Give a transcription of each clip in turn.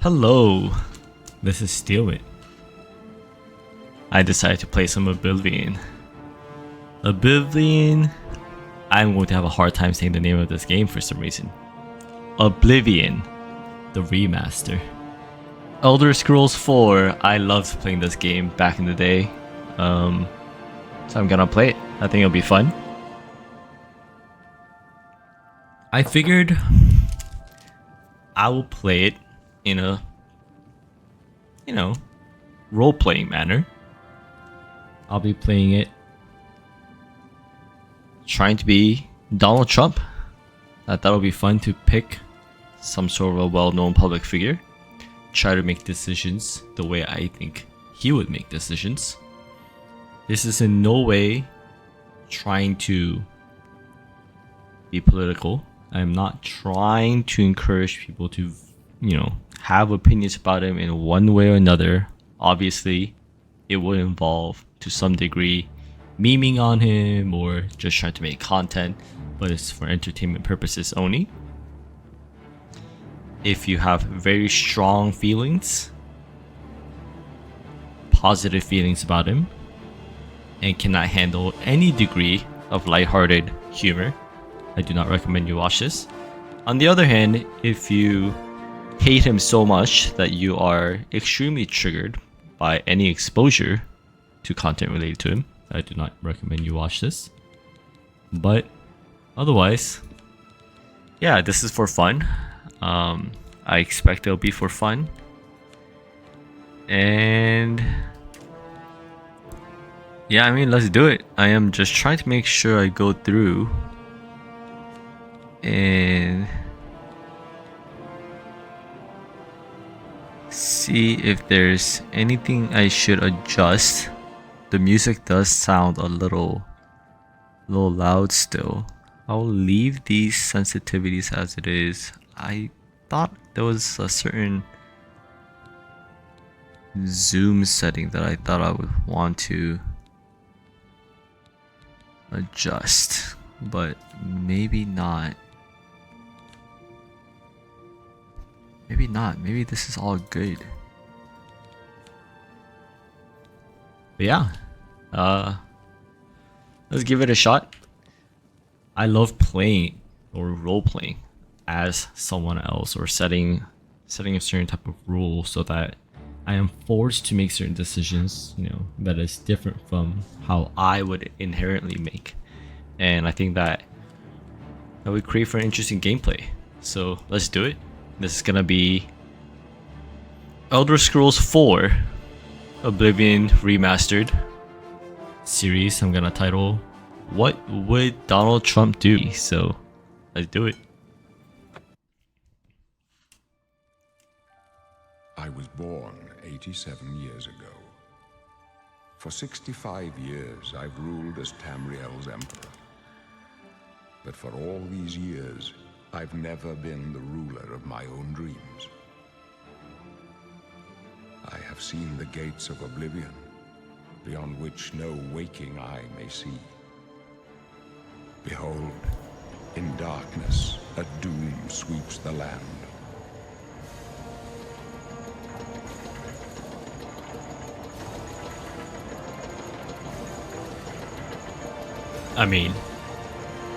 Hello, this is Steelman. I decided to play some Oblivion. Oblivion. I'm going to have a hard time saying the name of this game for some reason. Oblivion, the remaster. Elder Scrolls 4. I loved playing this game back in the day. So I'm gonna play it. I think it'll be fun. I figured I will play it in a, role-playing manner. I'll be playing it trying to be Donald Trump. I thought it would be fun to pick some sort of a well-known public figure, try to make decisions the way I think he would make decisions. This is in no way trying to be political. I'm not trying to encourage people to, have opinions about him in one way or another. Obviously, it will involve, to some degree, memeing on him or just trying to make content, but it's for entertainment purposes only. If you have very strong feelings, positive feelings about him, and cannot handle any degree of lighthearted humor, I do not recommend you watch this. On the other hand, if you hate him so much that you are extremely triggered by any exposure to content related to him, I do not recommend you watch this. But otherwise, yeah, this is for fun. I expect it'll be for fun. And yeah, let's do it. I am just trying to make sure I go through and see if there's anything I should adjust. The music does sound a little loud still. I'll leave these sensitivities as it is. I thought there was a certain zoom setting that I thought I would want to adjust, but maybe not. Maybe this is all good. But yeah, let's give it a shot. I love playing or role playing as someone else, or setting a certain type of rule so that I am forced to make certain decisions, that is different from how I would inherently make. And I think that would create for an interesting gameplay. So let's do it. This is gonna be Elder Scrolls 4 Oblivion Remastered series. I'm gonna title What Would Donald Trump Do? So let's do it. I was born 87 years ago. For 65 years, I've ruled as Tamriel's emperor. But for all these years, I've never been the ruler of my own dreams. I have seen the gates of Oblivion, beyond which no waking eye may see. Behold, in darkness, a doom sweeps the land.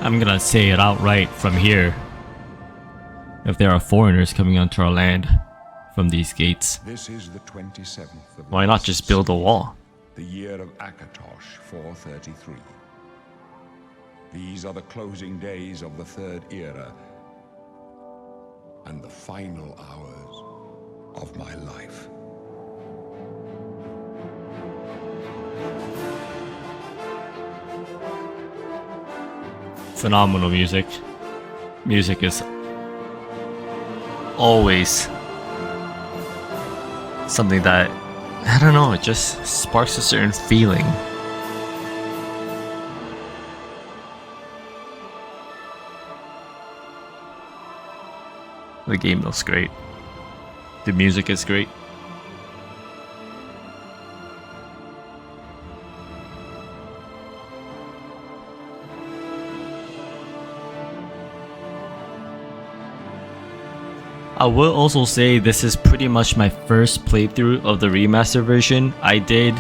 I'm gonna say it outright from here. If there are foreigners coming onto our land from these gates, This is the 27th of why not just build a wall? the year of Akatosh 433. These are the closing days of the Third Era and the final hours of my life. Phenomenal music. Music is always something that, I don't know, it just sparks a certain feeling. The game looks great. The music is great. I will also say this is pretty much my first playthrough of the remaster version. I did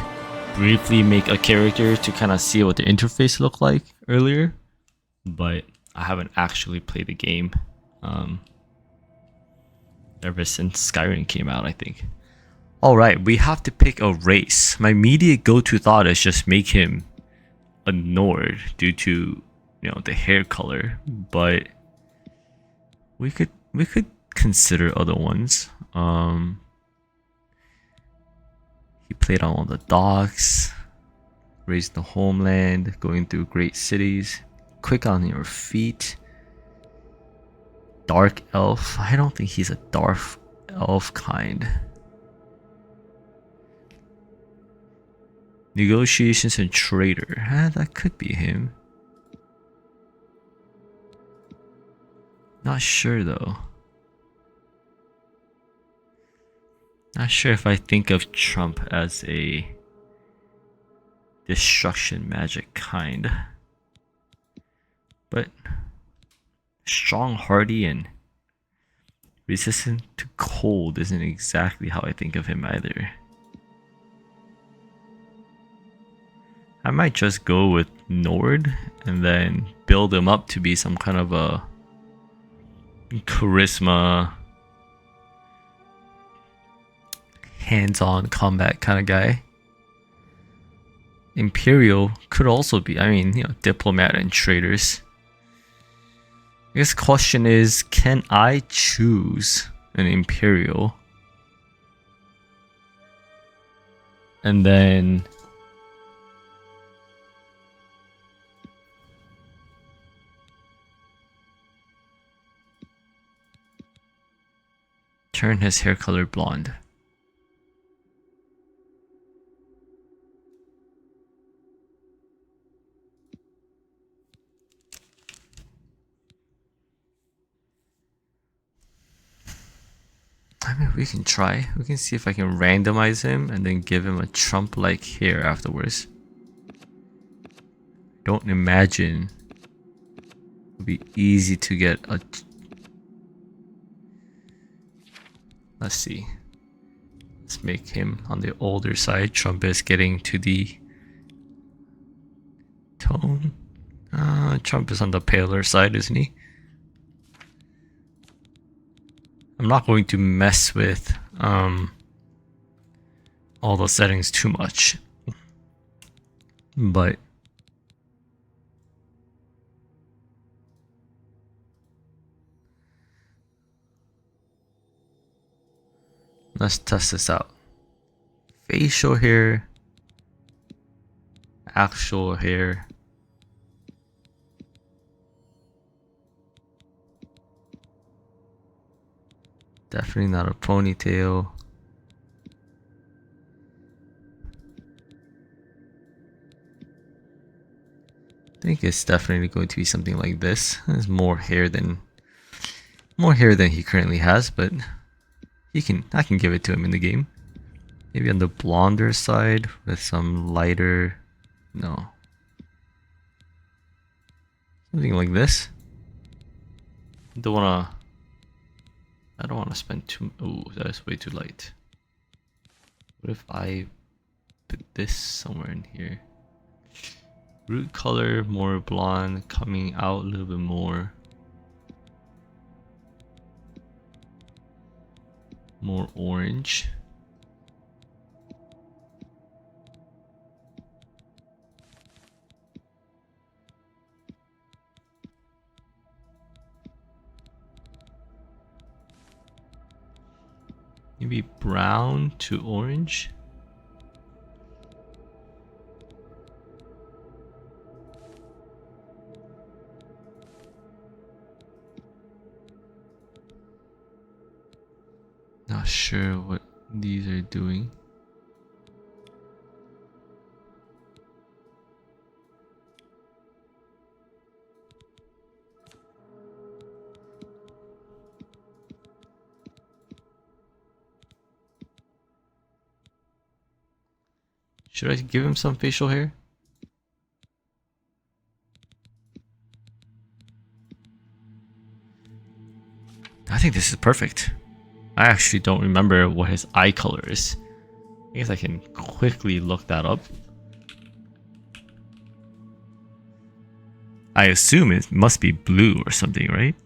briefly make a character to kind of see what the interface looked like earlier, but I haven't actually played the game ever since Skyrim came out, I think. Alright, we have to pick a race. My immediate go-to thought is just make him a Nord due to, you know, the hair color, but we could consider other ones. He played on all the docks, raised the homeland, going through great cities, quick on your feet. Dark elf. I don't think he's a dark elf kind. Negotiations and trader. That could be him. Not sure though. Not sure if I think of Trump as a destruction magic kind. But strong, hardy, and resistant to cold isn't exactly how I think of him either. I might just go with Nord and then build him up to be some kind of a charisma, hands-on combat kind of guy. Imperial could also be, I mean, you know, diplomat and traders. I guess the question is, can I choose an Imperial? And then turn his hair color blonde. I mean, we can try. We can see if I can randomize him and then give him a Trump-like hair afterwards. Don't imagine it'll be easy to get a... Let's see. Let's make him on the older side. Trump is getting to the tone. Trump is on the paler side, isn't he? I'm not going to mess with all the settings too much, but let's test this out. Facial hair, actual hair. Definitely not a ponytail. I think it's definitely going to be something like this. There's more hair than he currently has, but I can give it to him in the game. Maybe on the blonder side with some lighter, no. Something like this. I don't wanna spend too, oh, that is way too light. What if I put this somewhere in here? Root color, more blonde, coming out a little bit more. More orange. Maybe brown to orange. Not sure what these are doing. Should I give him some facial hair? I think this is perfect. I actually don't remember what his eye color is. I guess I can quickly look that up. I assume it must be blue or something, right?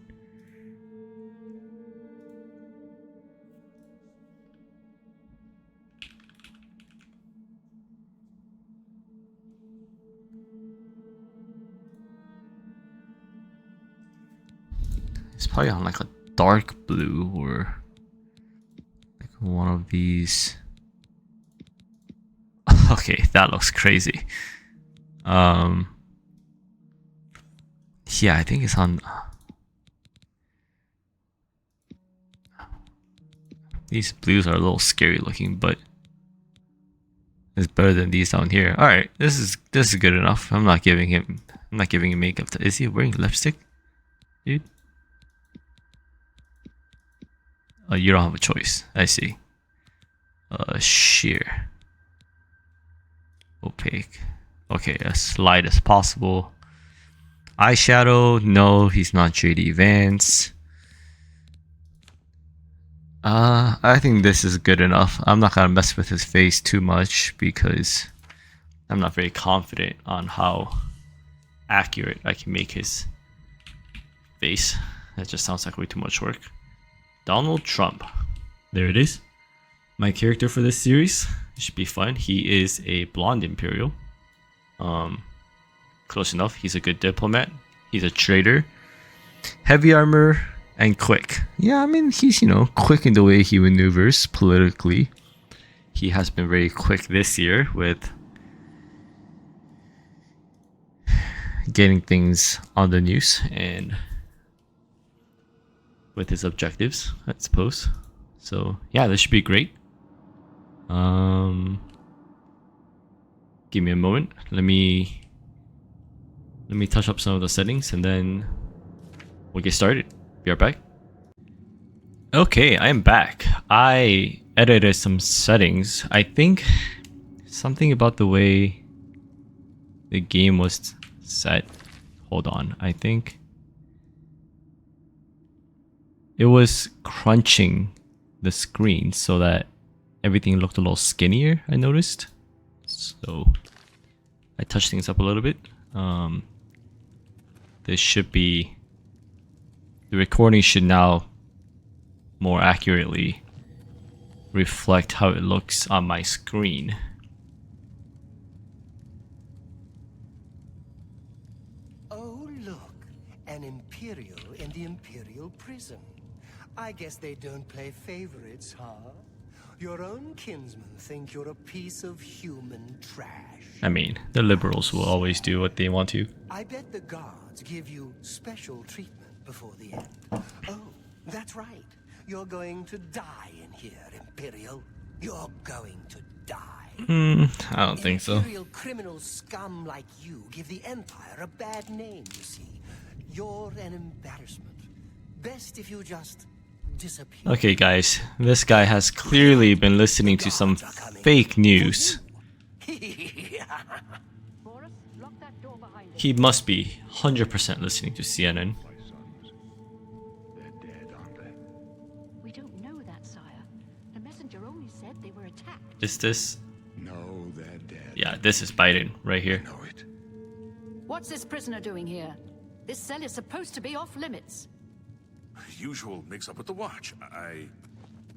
It's probably on like a dark blue or like one of these. Okay, that looks crazy. Yeah, I think it's on. These blues are a little scary looking, but it's better than these down here. All right, this is good enough. I'm not giving him makeup. Is he wearing lipstick, dude? Oh, you don't have a choice. I see. Sheer. Opaque. Okay, as light as possible. Eyeshadow. No, he's not JD Vance. I think this is good enough. I'm not gonna mess with his face too much because I'm not very confident on how accurate I can make his face. That just sounds like way too much work. Donald Trump. There it is. My character for this series. It should be fun. He is a blonde Imperial. Close enough. He's a good diplomat. He's a traitor. Heavy armor and quick. Yeah, I mean, he's, quick in the way he maneuvers politically. He has been very quick this year with getting things on the news and with his objectives, I suppose. So yeah, this should be great. Give me a moment. Let me touch up some of the settings and then we'll get started. Be right back. Okay, I am back. I edited some settings. I think something about the way the game was set. Hold on. I think it was crunching the screen so that everything looked a little skinnier, I noticed. So I touched things up a little bit. This should be... The recording should now more accurately reflect how it looks on my screen. Oh, look, an Imperial in the Imperial prison. I guess they don't play favorites, huh? Your own kinsmen think you're a piece of human trash. I mean, the liberals will always do what they want to. I bet the guards give you special treatment before the end. Oh, that's right. You're going to die in here, Imperial. You're going to die. I don't think so. Imperial criminal scum like you give the Empire a bad name, you see. You're an embarrassment. Best if you just disappear. Okay, guys. This guy has clearly been listening to some fake news. He must be 100% listening to CNN. They're dead, aren't they? We don't know that, sire. The messenger only said they were attacked. Is this? No, they're dead. Yeah, this is Biden right here. I know it. What's this prisoner doing here? This cell is supposed to be off limits. Usual mix-up with the watch.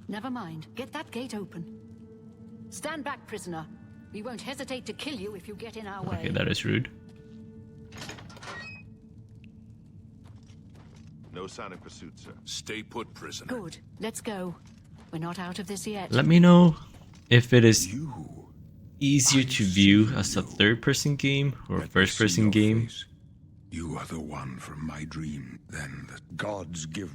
Never mind. Get that gate open. Stand back, prisoner. We won't hesitate to kill you if you get in our way. Okay, that is rude. No sign of pursuit, sir. Stay put, prisoner. Good. Let's go. We're not out of this yet. Let me know if it is You. easier to view as a third-person game or a Let me first-person see your game. face. You are the one from my dream, then the gods give.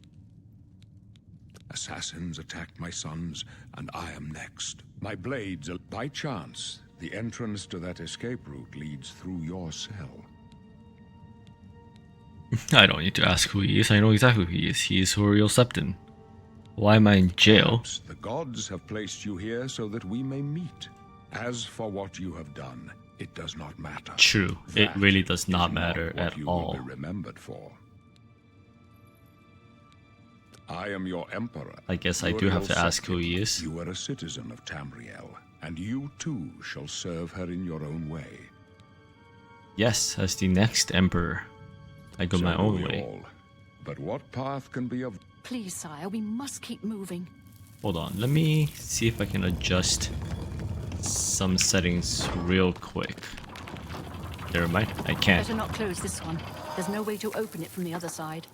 Assassins attacked my sons, and I am next. My blades are... By chance, the entrance to that escape route leads through your cell. I don't need to ask who he is. I know exactly who he is. He is Huriel Septon. Why am I in jail? Perhaps the gods have placed you here so that we may meet. As for what you have done, it does not matter. True. It That really does is not matter what at you all. will be remembered for. I am your emperor. I guess I do have to ask who he is. You are a citizen of Tamriel, and you too shall serve her in your own way. Yes, as the next emperor, I go my So own we way. all. But what path can be of... Please, sire, we must keep moving. Hold on, let me see if I can adjust some settings real quick. Never mind, I can't. Better not close this one. There's no way to open it from the other side.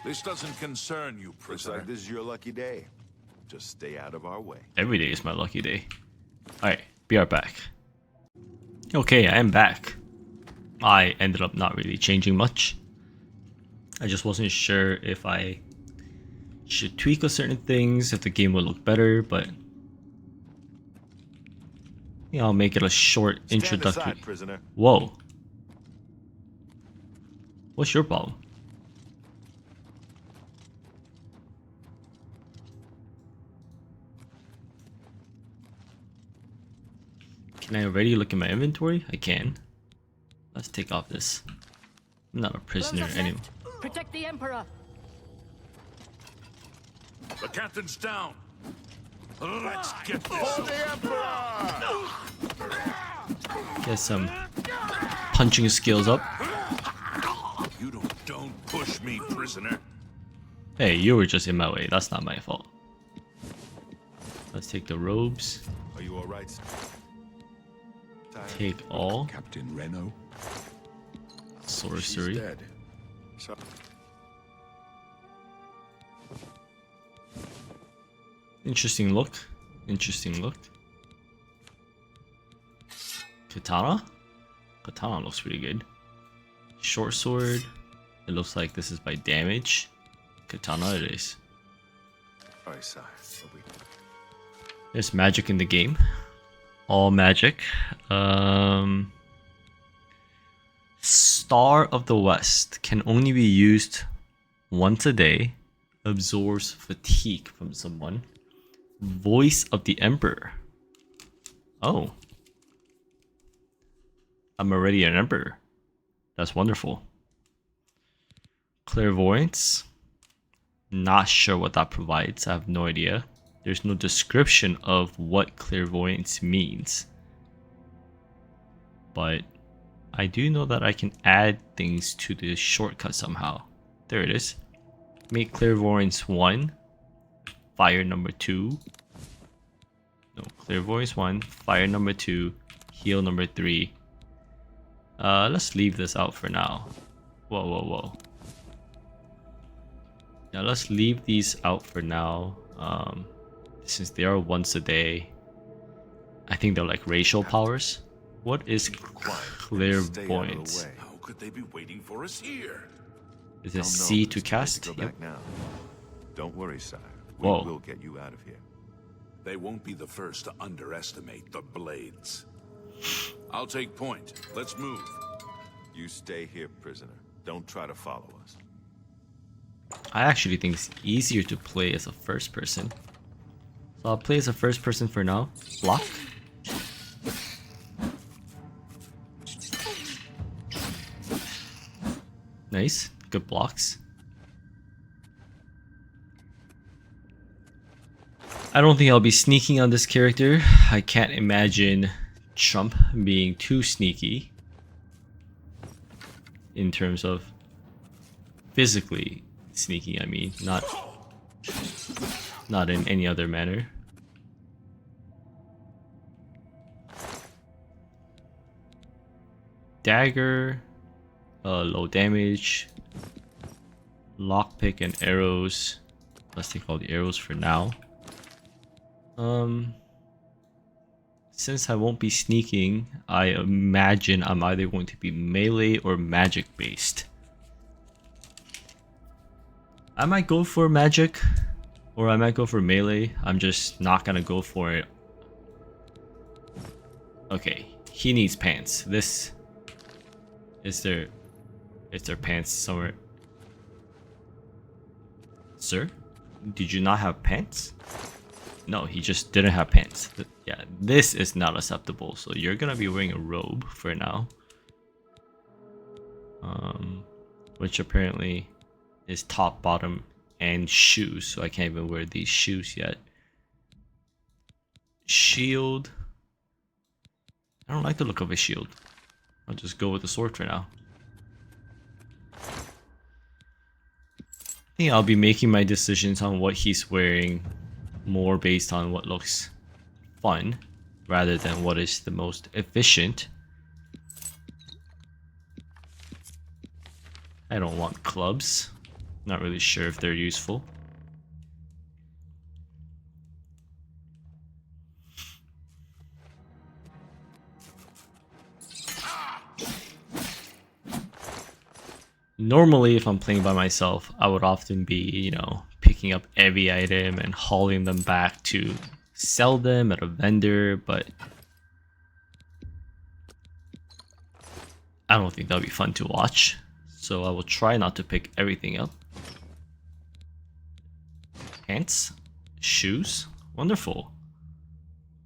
This doesn't concern you, Looks prisoner. like this is your lucky day. Just stay out of our way. Every day is my lucky day. Alright, be right back. Okay, I am back. I ended up not really changing much. I just wasn't sure if I should tweak a certain things, if the game would look better, but yeah, I'll make it a short Stand introductory. aside, prisoner. Whoa. What's your problem? Can I already look in my inventory? I can. Let's take off this. I'm not a prisoner Those are anymore. left. Protect the Emperor. The captain's down. Let's get this. For the emperor! Get some punching skills up. You don't push me, prisoner. Hey, you were just in my way. That's not my fault. Let's take the robes. Are you all right? Sire? Take all. Captain Reno? Sorcery. She's dead. So Interesting look. Interesting look. Katana? Katana looks pretty good. Short sword. It looks like this is by damage. Katana it is. all right, sire. What we- There's magic in the game. All magic. Star of the West can only be used once a day. Absorbs fatigue from someone. Voice of the Emperor. Oh. I'm already an emperor. That's wonderful. Clairvoyance. Not sure what that provides. I have no idea. There's no description of what clairvoyance means. But I do know that I can add things to the shortcut somehow. There it is. Make clairvoyance 1. Fire number 2. No, clairvoyance 1. Fire number 2. Heal number 3. Let's leave this out for now. Whoa, whoa, whoa. Yeah, let's leave these out for now. Since they are once a day. I think they're like racial powers. What is Stay out of the clairvoyance? way. How could they be waiting for us here? Is They'll it know C there's to no way cast? Go Yep. back now. Don't worry, sire. We Whoa. will get you out of here. They won't be the first to underestimate the blades. I'll take point. Let's move. You stay here, prisoner. Don't try to follow us. I actually think it's easier to play as a first person. So I'll play as a first person for now. Block. Nice. Good blocks. I don't think I'll be sneaking on this character. I can't imagine Trump being too sneaky. In terms of physically sneaking, I mean, not in any other manner. Dagger, low damage, lockpick and arrows. Let's take all the arrows for now. Since I won't be sneaking, I imagine I'm either going to be melee or magic based. I might go for magic, or I might go for melee. I'm just not gonna go for it. Okay, he needs pants. This is there pants somewhere? Sir, did you not have pants? No, he just didn't have pants. Yeah, this is not acceptable. So you're gonna be wearing a robe for now. Which apparently is top, bottom, and shoes, so I can't even wear these shoes yet. Shield. I don't like the look of a shield. I'll just go with the sword for now. I think I'll be making my decisions on what he's wearing more based on what looks fun rather than what is the most efficient. I don't want clubs. Not really sure if they're useful. Normally, if I'm playing by myself, I would often be, you know, picking up every item and hauling them back to sell them at a vendor, but I don't think that'll be fun to watch. So I will try not to pick everything up. Pants, shoes, wonderful.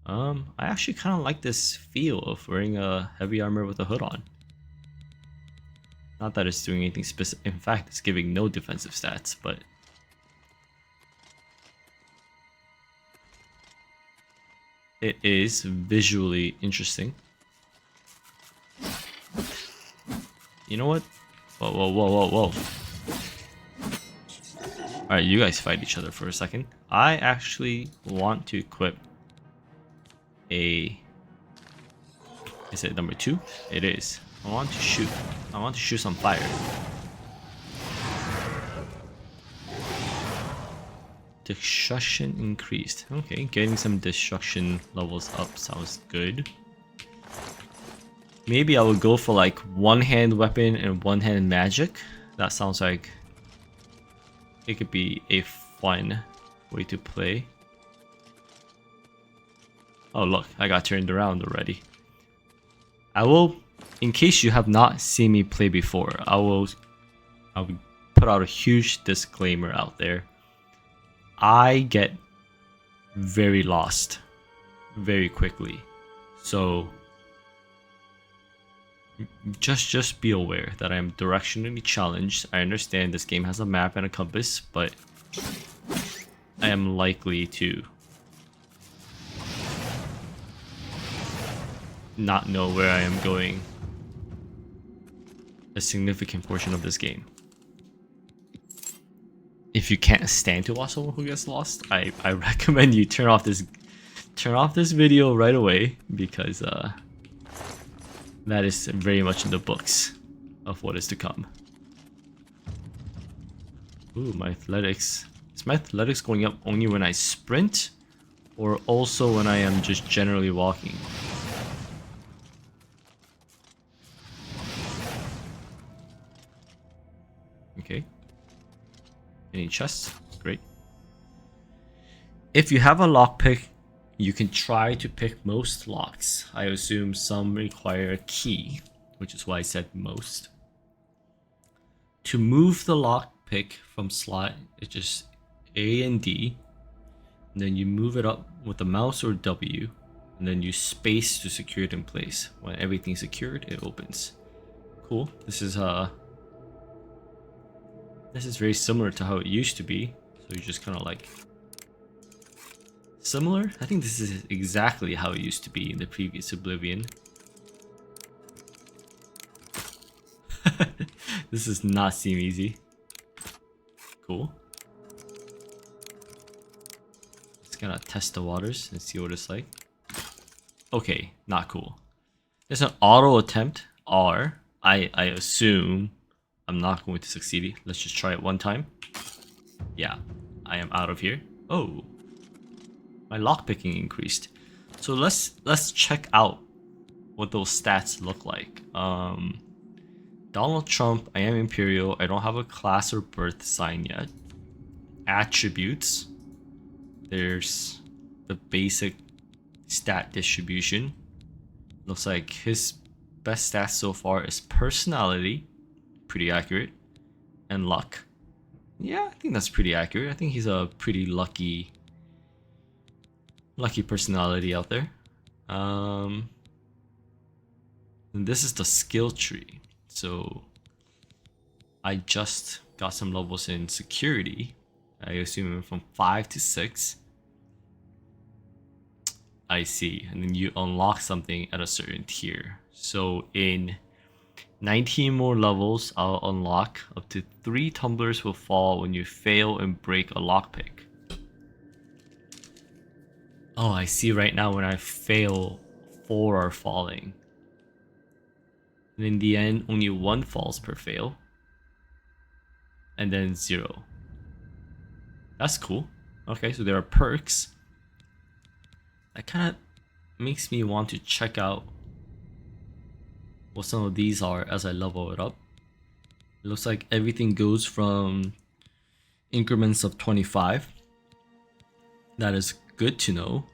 I actually kind of like this feel of wearing a heavy armor with a hood on. Not that it's doing anything specific. In fact, it's giving no defensive stats, but it is visually interesting. You know what? Whoa, whoa, whoa, whoa, whoa. Alright, you guys fight each other for a second. I actually want to equip a... Is it number 2? It is. I want to shoot. I want to shoot some fire. Destruction increased. Okay, getting some destruction levels up sounds good. Maybe I would go for like one-hand weapon and one-hand magic. That sounds like it could be a fun way to play. Oh look, I got turned around already. I will, in case you have not seen me play before, I'll put out a huge disclaimer out there. I get very lost very quickly, so just be aware that I am directionally challenged. I understand this game has a map and a compass, but I am likely to not know where I am going a significant portion of this game. If you can't stand to watch someone who gets lost, I recommend you turn off this video right away, because that is very much in the books of what is to come. Ooh, my athletics. Is my athletics going up only when I sprint, or also when I am just generally walking? Okay. Any chests? Great. If you have a lockpick, you can try to pick most locks. I assume some require a key, which is why I said most. To move the lockpick from slot, it's just A and D. And then you move it up with the mouse or W. And then you space to secure it in place. When everything's secured, it opens. Cool. This is very similar to how it used to be. So you just kind of like... Similar? I think this is exactly how it used to be in the previous Oblivion. This does not seem easy. Cool. Just gonna test the waters and see what it's like. Okay, not cool. There's an auto attempt, R. I assume I'm not going to succeed. Let's just try it one time. Yeah, I am out of here. Oh, my lockpicking increased. So let's check out what those stats look like. Donald Trump, I am Imperial. I don't have a class or birth sign yet. Attributes. There's the basic stat distribution. Looks like his best stats so far is personality. Pretty accurate. And luck. Yeah, I think that's pretty accurate. I think he's a pretty lucky personality out there. And this is the skill tree. So I just got some levels in security. I assume from 5 to 6. I see. And then you unlock something at a certain tier. So in 19 more levels, I'll unlock up to 3 tumblers will fall when you fail and break a lockpick. Oh, I see right now when I fail, 4 are falling. And in the end, only 1 falls per fail. And then 0. That's cool. Okay, so there are perks. That kind of makes me want to check out what some of these are as I level it up. It looks like everything goes from increments of 25. That is good to know.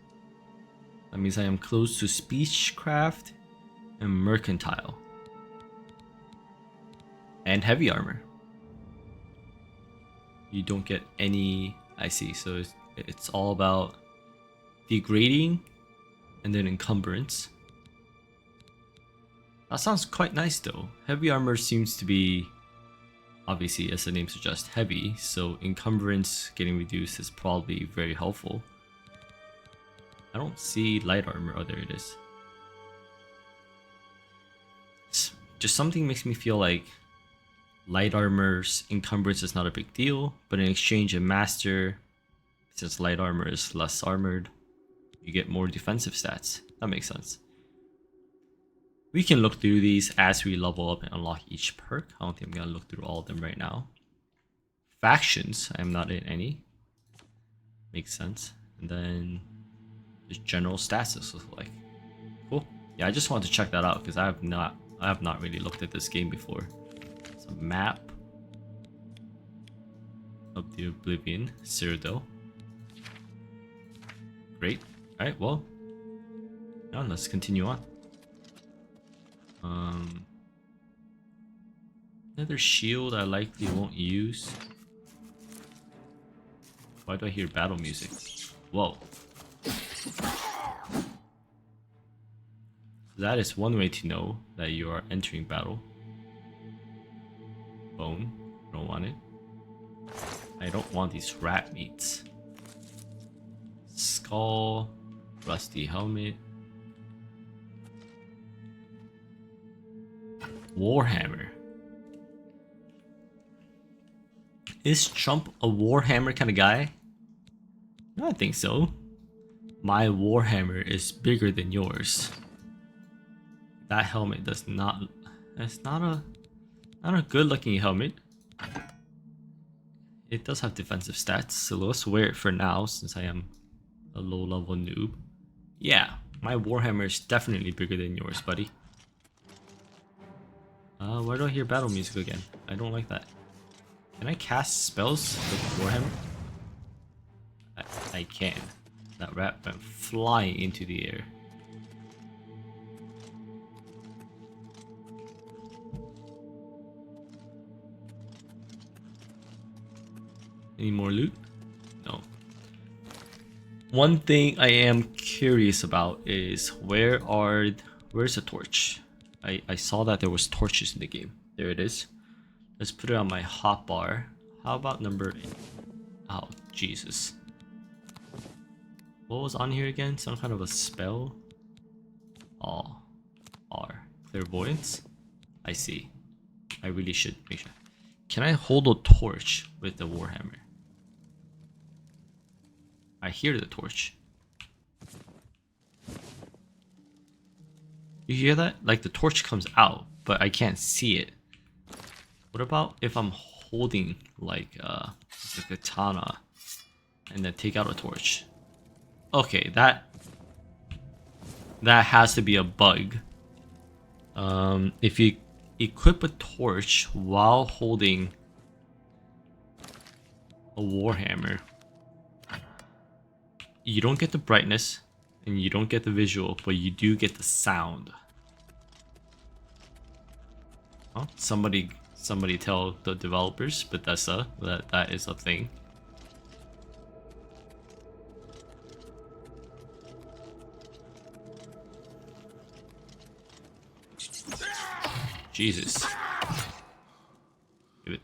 That means I am close to speechcraft and mercantile. And heavy armor. You don't get any, I see, so it's all about degrading and then encumbrance. That sounds quite nice though. Heavy armor seems to be, obviously as the name suggests, heavy, so encumbrance getting reduced is probably very helpful. I don't see light armor. Oh, there it is. Just something makes me feel like light armor's encumbrance is not a big deal, but in exchange in master, since light armor is less armored, you get more defensive stats. That makes sense. We can look through these as we level up and unlock each perk. I don't think I'm gonna look through all of them right now. Factions, I am not in any. Makes sense. And then just general stats, this looks like. Cool. Yeah, I just wanted to check that out because I have not really looked at this game before. It's a map of the Oblivion, Cyrodiil. Great. Alright, well, now let's continue on. Another shield I likely won't use. Why do I hear battle music? Whoa. That is one way to know that you are entering battle. Bone. Don't want it. I don't want these rat meats. Skull. Rusty helmet. Warhammer. Is Trump a Warhammer kind of guy? I don't think so. My Warhammer is bigger than yours. That helmet does not. It's not a good looking helmet. It does have defensive stats, so let's wear it for now since I am a low level noob. Yeah, my Warhammer is definitely bigger than yours, buddy. Why do I hear battle music again? I don't like that. Can I cast spells with Warhammer? I can. That rat went flying into the air. Any more loot? No. One thing I am curious about is where's the torch? I saw that there was torches in the game. There it is. Let's put it on my hotbar. How about number 8? Oh, Jesus. What was on here again? Some kind of a spell? Oh, R. Clairvoyance? I see. I really should make sure. Can I hold a torch with the Warhammer? I hear the torch. You hear that? Like the torch comes out, but I can't see it. What about if I'm holding like a katana and then take out a torch? Okay, that has to be a bug. If you equip a torch while holding a Warhammer, you don't get the brightness and you don't get the visual, but you do get the sound. Oh, somebody tell the developers, Bethesda, that is a thing. Jesus.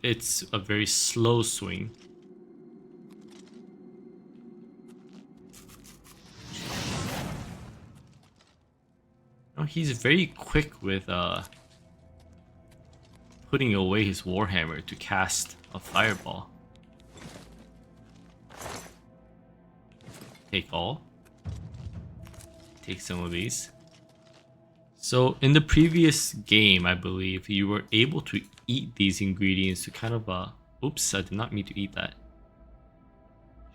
It's a very slow swing. he's very quick with putting away his warhammer to cast a fireball. Take all. Take some of these. So in the previous game, I believe you were able to eat these ingredients to kind of oops, I did not mean to eat that.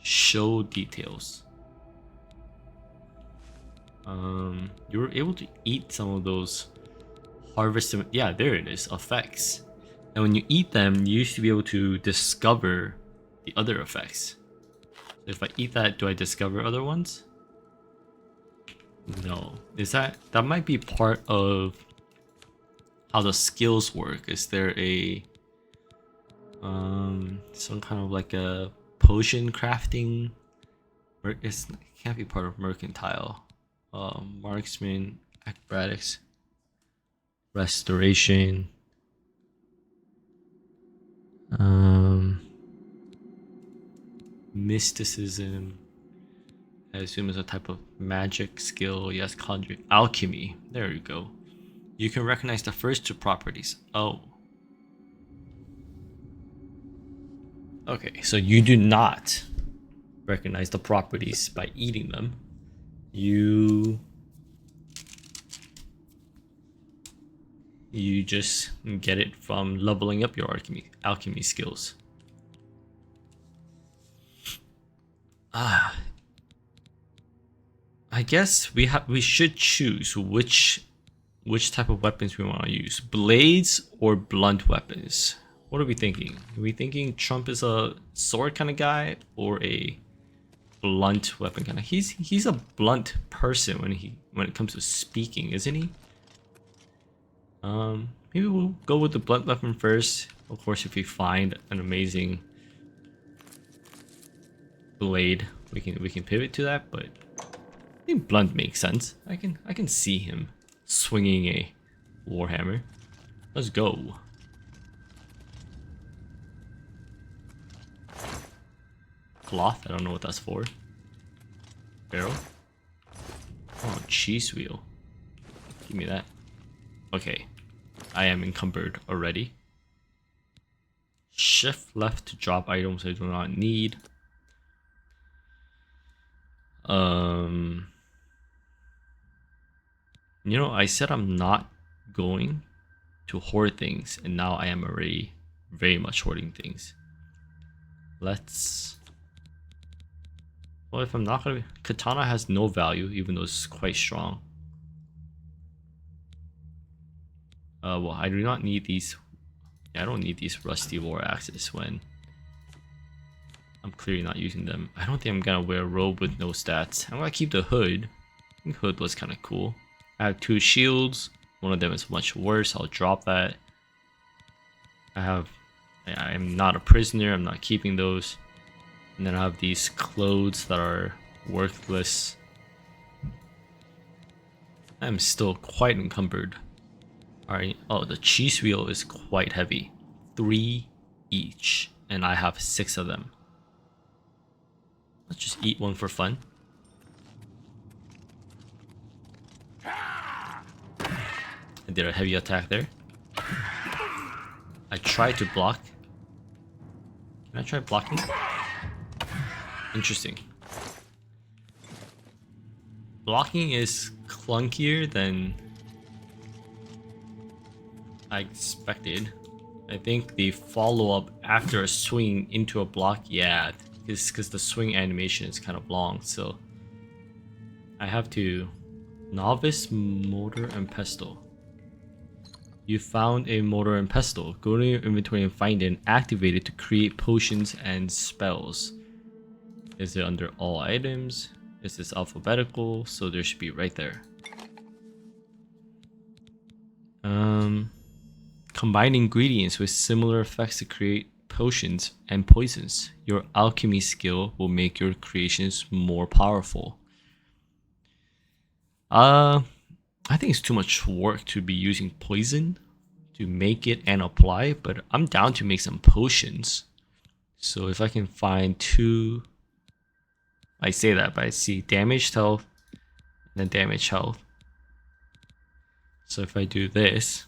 Show details. You were able to eat some of those harvest. Yeah, there it is. Effects. And when you eat them, you used to be able to discover the other effects. So if I eat that, do I discover other ones? No. Is that might be part of how the skills work? Is there a some kind of like a potion crafting? It can't be part of mercantile. Marksman, acrobatics, restoration. Mysticism. I assume is a type of magic skill. Yes, conjuring. Alchemy. There you go. You can recognize the first two properties. Oh. Okay, so you do not recognize the properties by eating them. You just get it from leveling up your alchemy skills. I guess we should choose which type of weapons we want to use. Blades or blunt weapons. What are we thinking? Are we thinking Trump is a sword kind of guy or a blunt weapon kind of? He's a blunt person when it comes to speaking, isn't he? Maybe we'll go with the blunt weapon first. Of course, if we find an amazing blade, we can pivot to that, but I think blunt makes sense. I can see him swinging a warhammer. Let's go. Cloth, I don't know what that's for. Barrel. Oh, cheese wheel. Give me that. Okay. I am encumbered already. Shift left to drop items I do not need. You know, I said I'm not going to hoard things, and now I am already very much hoarding things. Well, if I'm not gonna... Katana has no value, even though it's quite strong. Well, I do not need these... I don't need these rusty war axes when I'm clearly not using them. I don't think I'm gonna wear a robe with no stats. I'm gonna keep the hood. I think hood was kind of cool. I have 2 shields. One of them is much worse. I'll drop that. I'm not a prisoner. I'm not keeping those. And then I have these clothes that are worthless. I'm still quite encumbered. Alright. Oh, the cheese wheel is quite heavy. 3 each. And I have 6 of them. Let's just eat one for fun. I did a heavy attack there. I tried to block. Can I try blocking? Interesting. Blocking is clunkier than I expected. I think the follow-up after a swing into a block, yeah, because the swing animation is kind of long, so I have to... Novice, mortar, and pestle. You found a mortar and pestle. Go to your inventory and find it and activate it to create potions and spells. Is it under all items? Is this alphabetical? So there should be right there. Combine ingredients with similar effects to create potions and poisons. Your alchemy skill will make your creations more powerful. I think it's too much work to be using poison to make it and apply, but I'm down to make some potions. So if I can find 2... I say that, but I see damaged health and then damaged health. So if I do this,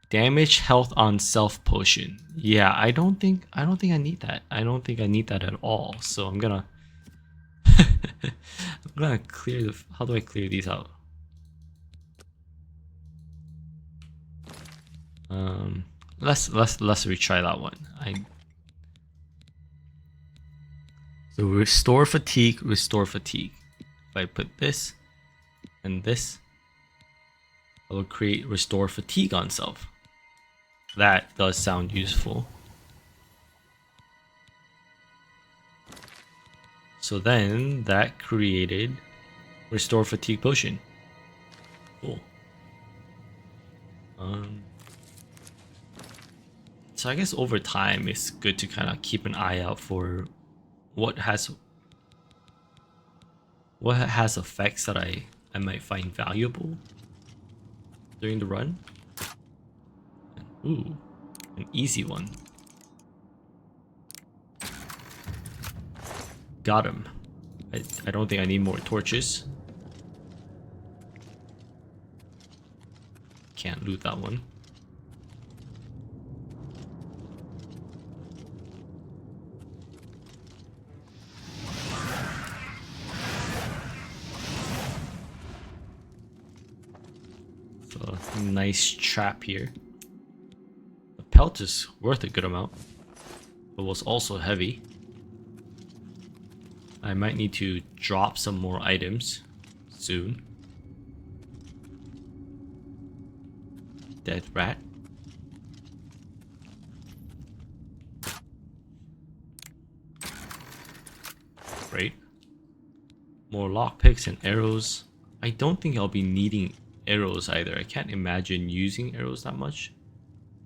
damage health on self potion. Yeah, I don't think I need that. I don't think I need that at all. So I'm gonna I'm gonna clear the. How do I clear these out? Let's retry that one. So restore fatigue, restore fatigue. If I put this and this, I will create restore fatigue on self. That does sound useful. So then that created restore fatigue potion. Cool. So I guess over time it's good to kind of keep an eye out for what has effects that I might find valuable during the run. Ooh, an easy one. Got him. I don't think I need more torches. Can't loot that one. So, nice trap here. The pelt is worth a good amount, but was also heavy. I might need to drop some more items soon. Dead rat. Great. More lockpicks and arrows. I don't think I'll be needing arrows either. I can't imagine using arrows that much.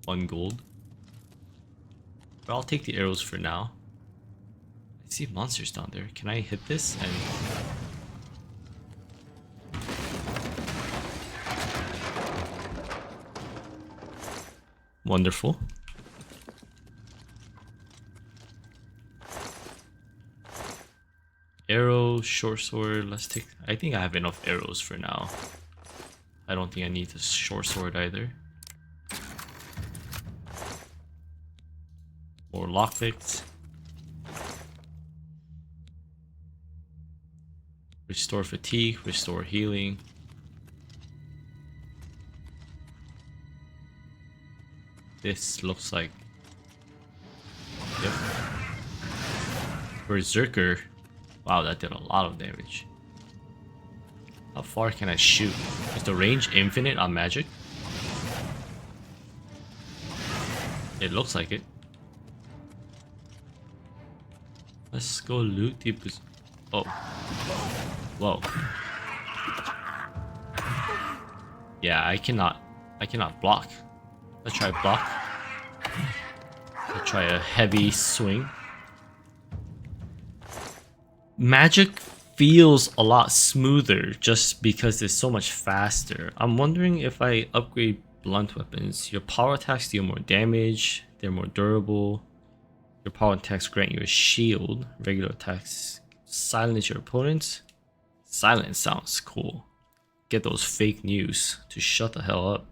1 gold. But I'll take the arrows for now. I see monsters down there. Can I hit this and... Wonderful. Arrow, short sword, let's take... I think I have enough arrows for now. I don't think I need the short sword either. More lockpicks. Restore fatigue, restore healing. This looks like... Yep. Berserker. Wow, that did a lot of damage. How far can I shoot? Is the range infinite on magic? It looks like it. Let's go loot the... Oh. Whoa. Yeah, I cannot block. Let's try block. Let's try a heavy swing. Magic feels a lot smoother just because it's so much faster. I'm wondering if I upgrade blunt weapons. Your power attacks deal more damage. They're more durable. Your power attacks grant you a shield. Regular attacks silence your opponents. Silence sounds cool. Get those fake news to shut the hell up.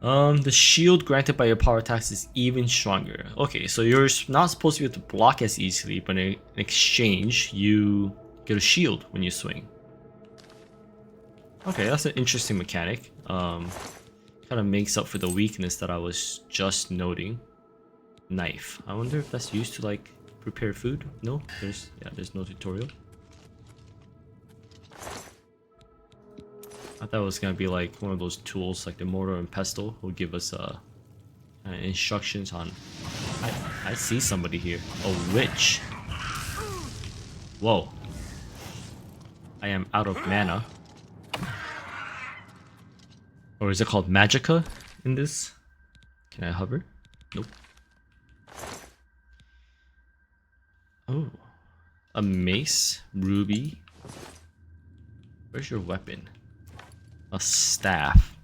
The shield granted by your power attacks is even stronger. Okay, so you're not supposed to be able to block as easily, but in exchange, you get a shield when you swing. Okay, that's an interesting mechanic. Kind of makes up for the weakness that I was just noting. Knife. I wonder if that's used to like prepare food. No, there's no tutorial. I thought it was gonna be like one of those tools, like the mortar and pestle, will give us instructions on. I see somebody here. A witch. Whoa. I am out of mana. Or is it called Magica in this? Can I hover? Nope. Oh. A mace. Ruby. Where's your weapon? A staff.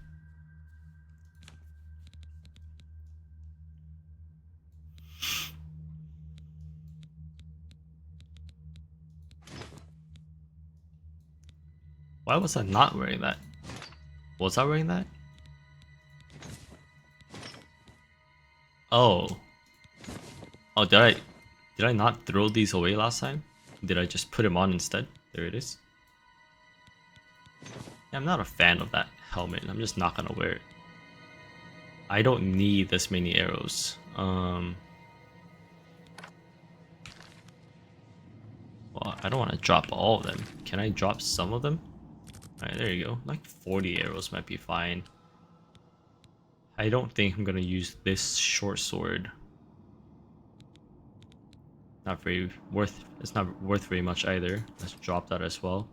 Why was I not wearing that? Was I wearing that? Oh. Oh, did I not throw these away last time? Did I just put them on instead? There it is. Yeah, I'm not a fan of that helmet. I'm just not gonna wear it. I don't need this many arrows. Well, I don't want to drop all of them. Can I drop some of them? Alright, there you go. Like 40 arrows might be fine. I don't think I'm gonna use this short sword. Not very worth. It's not worth very much either. Let's drop that as well.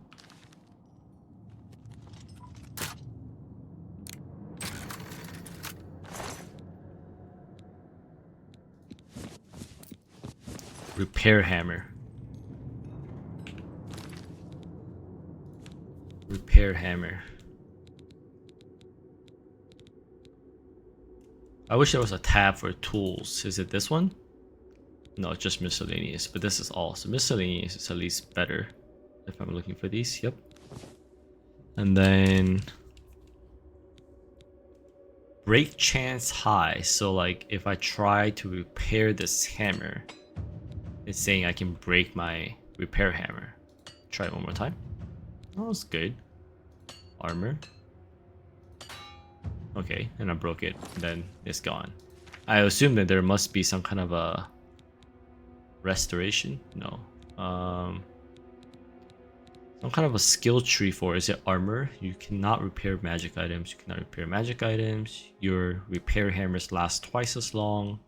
Repair hammer. Repair hammer. I wish there was a tab for tools. Is it this one? No, it's just miscellaneous, but this is all. So miscellaneous is at least better if I'm looking for these. Yep. And then break chance high. So like if I try to repair this hammer, it's saying I can break my repair hammer. Try it one more time. Oh, that's good. Armor. Okay, and I broke it. And then it's gone. I assume that there must be some kind of a restoration. No. Some kind of a skill tree for. Is it armor? You cannot repair magic items. You cannot repair magic items. Your repair hammers last twice as long.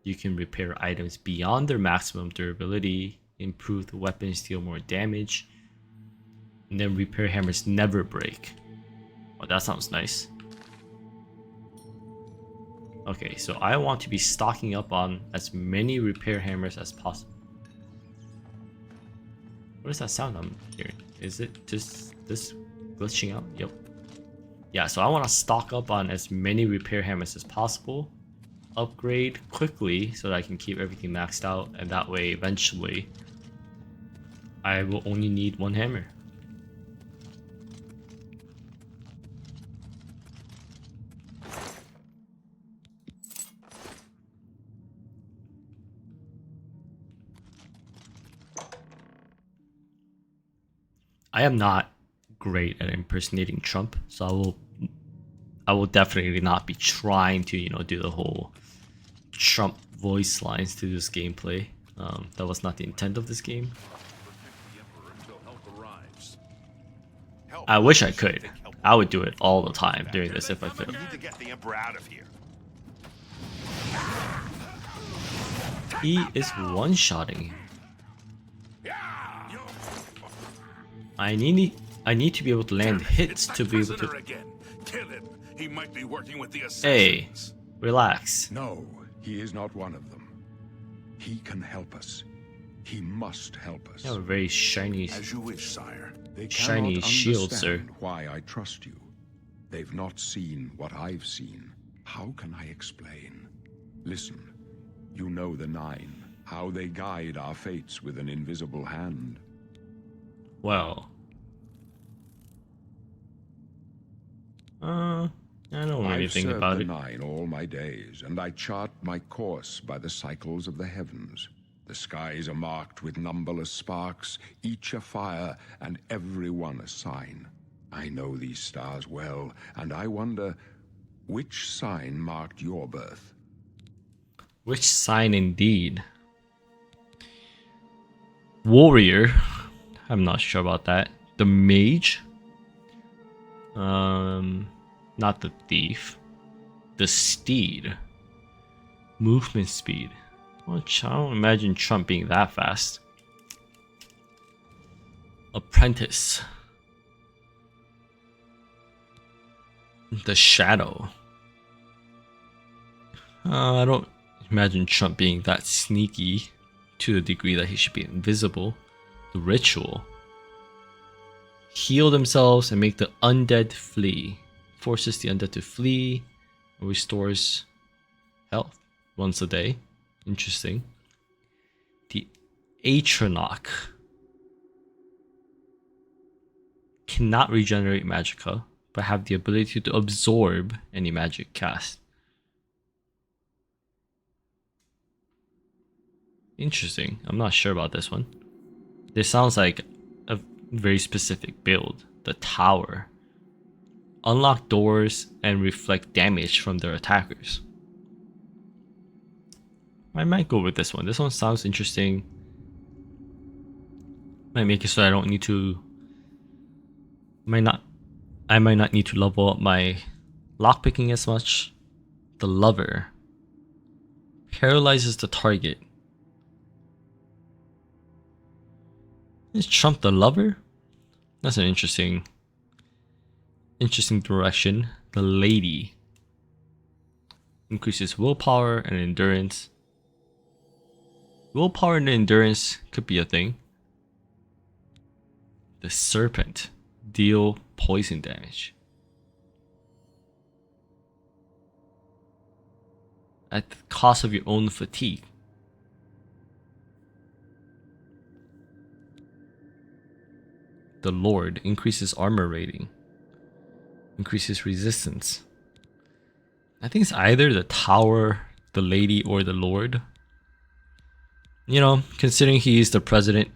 You can repair items beyond their maximum durability. Improve the weapons, deal more damage. And then repair hammers never break. Oh, that sounds nice. Okay, so I want to be stocking up on as many repair hammers as possible. What is that sound I'm hearing? Is it just this glitching out? Yep. Yeah, so I want to stock up on as many repair hammers as possible. Upgrade quickly so that I can keep everything maxed out, and that way eventually I will only need one hammer. I am not great at impersonating Trump, so I will definitely not be trying to, do the whole Trump voice lines to this gameplay. That was not the intent of this game. I wish I could. I would do it all the time during this if I could. We need to get the Emperor out of here. He is one-shotting. I need to be able to land hits to be able to. Again. Kill him. He might be working with the Hey, assassins. relax. No, he is not one of them. He can help us. He must help us. You have a very shiny, As you wish, sire. They shiny cannot shield, sir. understand why I trust you. They've not seen what I've seen. How can I explain? Listen, you know the Nine, how they guide our fates with an invisible hand. Well, I don't know I've anything served about the it. Nine all my days, and I chart my course by the cycles of the heavens. The skies are marked with numberless sparks, each a fire, and every one a sign. I know these stars well, and I wonder, which sign marked your birth? Which sign indeed? Warrior. I'm not sure about that. The mage. Not the thief. The steed. Movement speed. Which I don't imagine Trump being that fast. Apprentice. The shadow. I don't imagine Trump being that sneaky to the degree that he should be invisible. The ritual. Heal themselves and make the undead flee. Forces the undead to flee. Restores health once a day. Interesting. The Atronach. Cannot regenerate magicka, but have the ability to absorb any magic cast. Interesting. I'm not sure about this one. This sounds like a very specific build. The tower. Unlock doors and reflect damage from their attackers. I might go with this one. This one sounds interesting. Might make it so I don't need to. I might not need to level up my lockpicking as much. The lover paralyzes the target. Let's trump the lover. That's an interesting direction. The lady increases willpower and endurance. Willpower and endurance could be a thing. The serpent, deal poison damage. At the cost of your own fatigue. The Lord increases armor rating. Increases resistance. I think it's either the tower, the lady, or the Lord. You know, considering he's the president,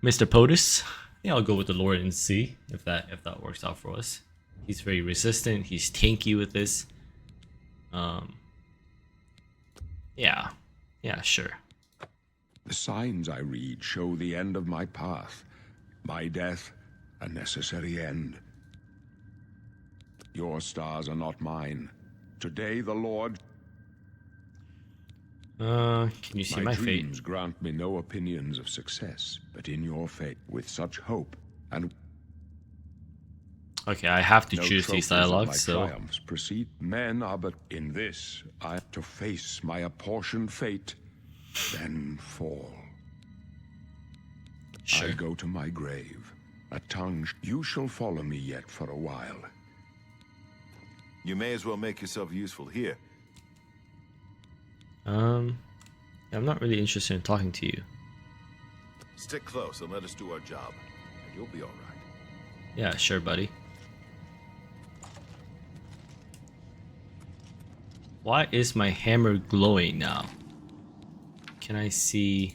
Mr. POTUS, yeah, I'll go with the Lord and see if that works out for us. He's very resistant. He's tanky with this. Yeah, sure. The signs I read show the end of my path. My death, a necessary end. Your stars are not mine. Today the Lord... Can you see my fate? dreams grant me no opinions of success, but in your fate, with such hope and... Okay, I have to no choose these trophies of dialogues, my so... triumphs proceed. Men are but in this. I have to face my apportioned fate, then fall. Sure. I go to my grave. A tongue, you shall follow me yet for a while. You may as well make yourself useful here. I'm not really interested in talking to you. Stick close and let us do our job, and you'll be all right. Yeah, sure, buddy. Why is my hammer glowing now? Can I see...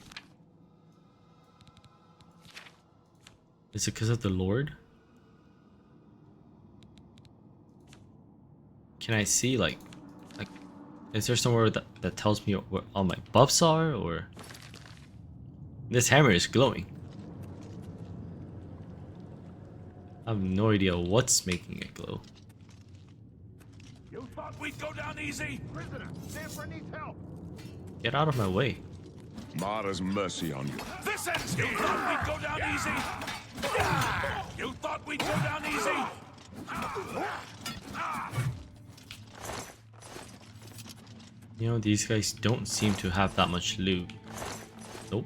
Is it because of the Lord? Can I see, like, is there somewhere that tells me what all my buffs are, or... This hammer is glowing. I have no idea what's making it glow. You thought we'd go down easy? Prisoner, Stanford needs help. Get out of my way. Mara's mercy on you. This ends here. You thought we'd go down easy? You thought we'd go down easy? You know, these guys don't seem to have that much loot. Nope.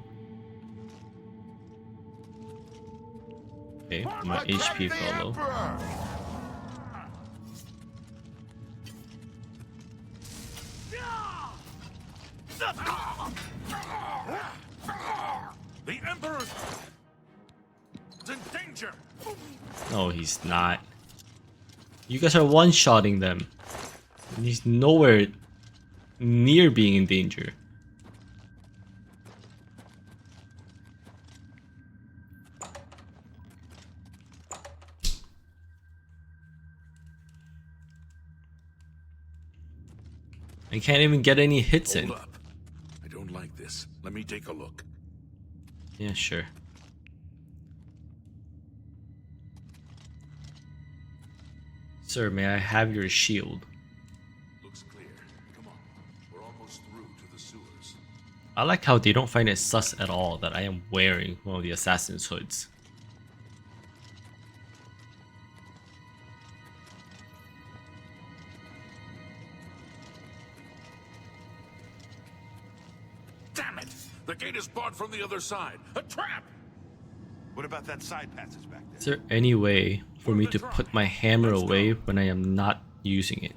Okay, my HP fell low. The Emperor's in danger. No, he's not. You guys are one-shotting them. He's nowhere near being in danger. I can't even get any hits in. Hold up. I don't like this. Let me take a look. Yeah, sure. Sir, may I have your shield? Looks clear. Come on. We're almost through to the sewers. I like how they don't find it sus at all that I am wearing one of the assassin's hoods. Damn it! The gate is barred from the other side. A trap! What about that side passage back there? Is there any way for me to put my hammer away when I am not using it?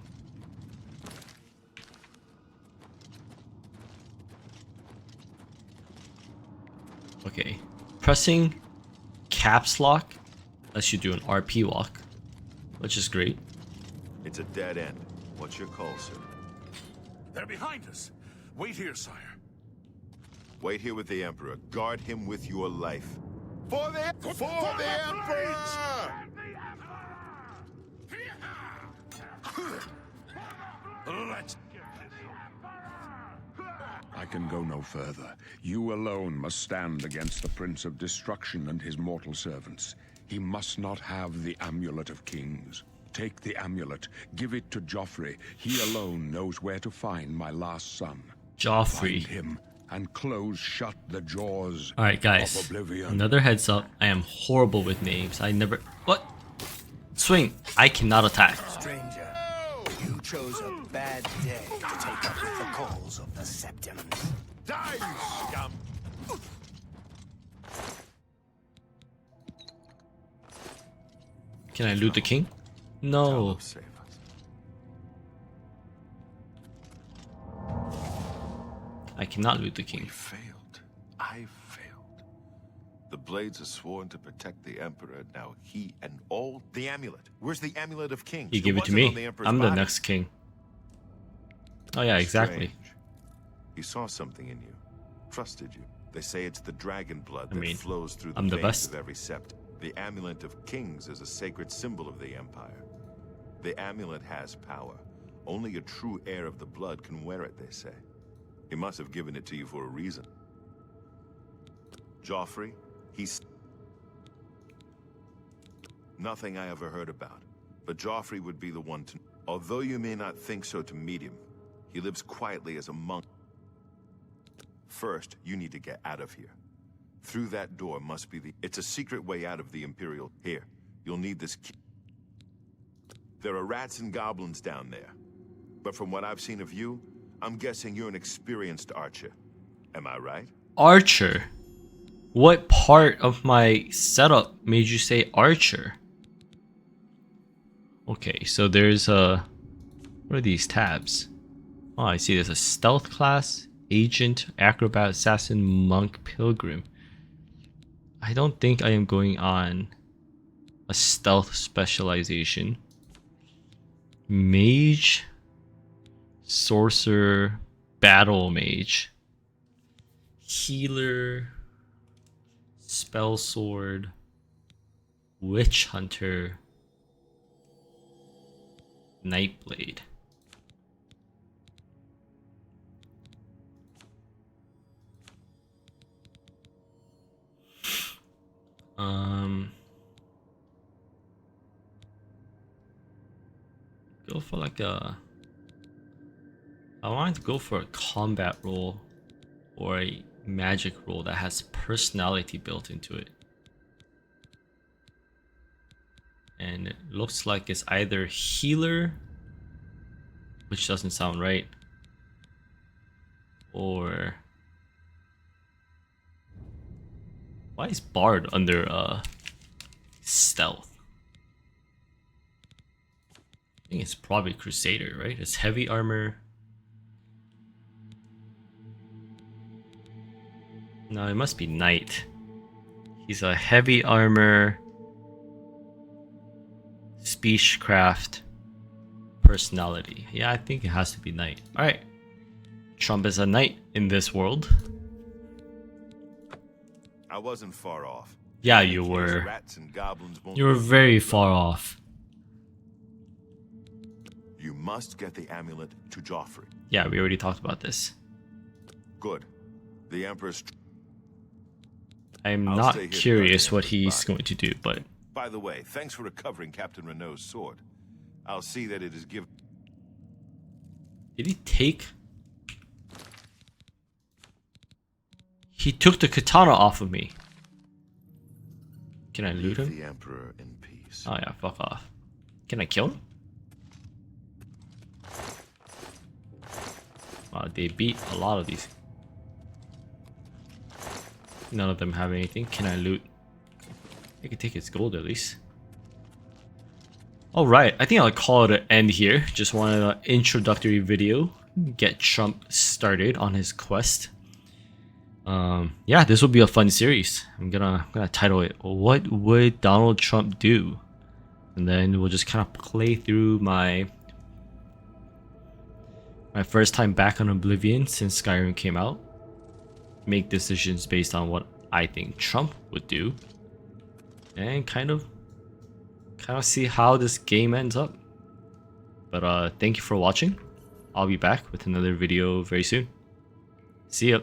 Okay. Pressing caps lock lets you do an RP walk. which is great. It's a dead end. What's your call, sir? They're behind us. Wait here, sire. Wait here with the Emperor. Guard him with your life. For the Emperor! Let's I can go no further. You alone must stand against the Prince of Destruction and his mortal servants. He must not have the Amulet of Kings. Take the amulet, give it to Joffrey. He alone knows where to find my last son. Joffrey. Find him and close shut the jaws Alright guys, of Oblivion. another heads up. I am horrible with names. I never... What? Swing. I cannot attack. Stranger, you chose a bad day to take up with the calls of the Septims. Die, you scum! Can I loot the king? No. Save us. I cannot loot the We king. failed. I failed. The Blades are sworn to protect the Emperor. Now he and all... The amulet. Where's the Amulet of Kings? You give it to wasn't on me. the Emperor's I'm the body. next king. Oh yeah, exactly. Strange. He saw something in you. Trusted you. They say it's the dragon blood that mean, flows through the I'm the veins best. of every sept. The Amulet of Kings is a sacred symbol of the Empire. The amulet has power. Only a true heir of the blood can wear it, they say. He must have given it to you for a reason. Joffrey, he's... Nothing I ever heard about. But Joffrey would be the one to... Although you may not think so to meet him, he lives quietly as a monk. First, you need to get out of here. Through that door must be the... It's a secret way out of the Imperial... Here, you'll need this key. There are rats and goblins down there. But from what I've seen of you, I'm guessing you're an experienced archer. Am I right? Archer? What part of my setup made you say archer? Okay, so there's a... What are these tabs? Oh, I see there's a stealth class, agent, acrobat, assassin, monk, pilgrim. I don't think I am going on a stealth specialization. Mage, sorcerer, battle mage, healer, spell sword, witch hunter, nightblade. Go for like a... I wanted to go for a combat role or a magic role that has personality built into it. And it looks like it's either healer, which doesn't sound right, or... Why is Bard under stealth? I think it's probably Crusader, right? It's heavy armor. No, it must be Knight. He's a heavy armor, speechcraft, personality. Yeah, I think it has to be Knight. Alright. Trump is a knight in this world. I wasn't far off. Yeah, you These were. Rats and goblins won't You were do very far off. You must get the amulet to Joffrey. Yeah, we already talked about this. Good. The Emperor's... I'm I'll not stay here to curious guard what the he's body. going to do, but... By the way, thanks for recovering Captain Renault's sword. I'll see that it is given... Did he take... He took the katana off of me. Can I loot Leave him? the Emperor in peace. Oh yeah, fuck off. Can I kill him? Wow, they beat a lot of these. None of them have anything. Can I loot? I can take his gold at least. Alright, I think I'll call it an end here. Just wanted an introductory video. Get Trump started on his quest. Yeah, this will be a fun series. I'm gonna title it, "What Would Donald Trump Do?" and then we'll just kind of play through my first time back on Oblivion since Skyrim came out. Make decisions based on what I think Trump would do, and kind of see how this game ends up. But thank you for watching. I'll be back with another video very soon. See ya.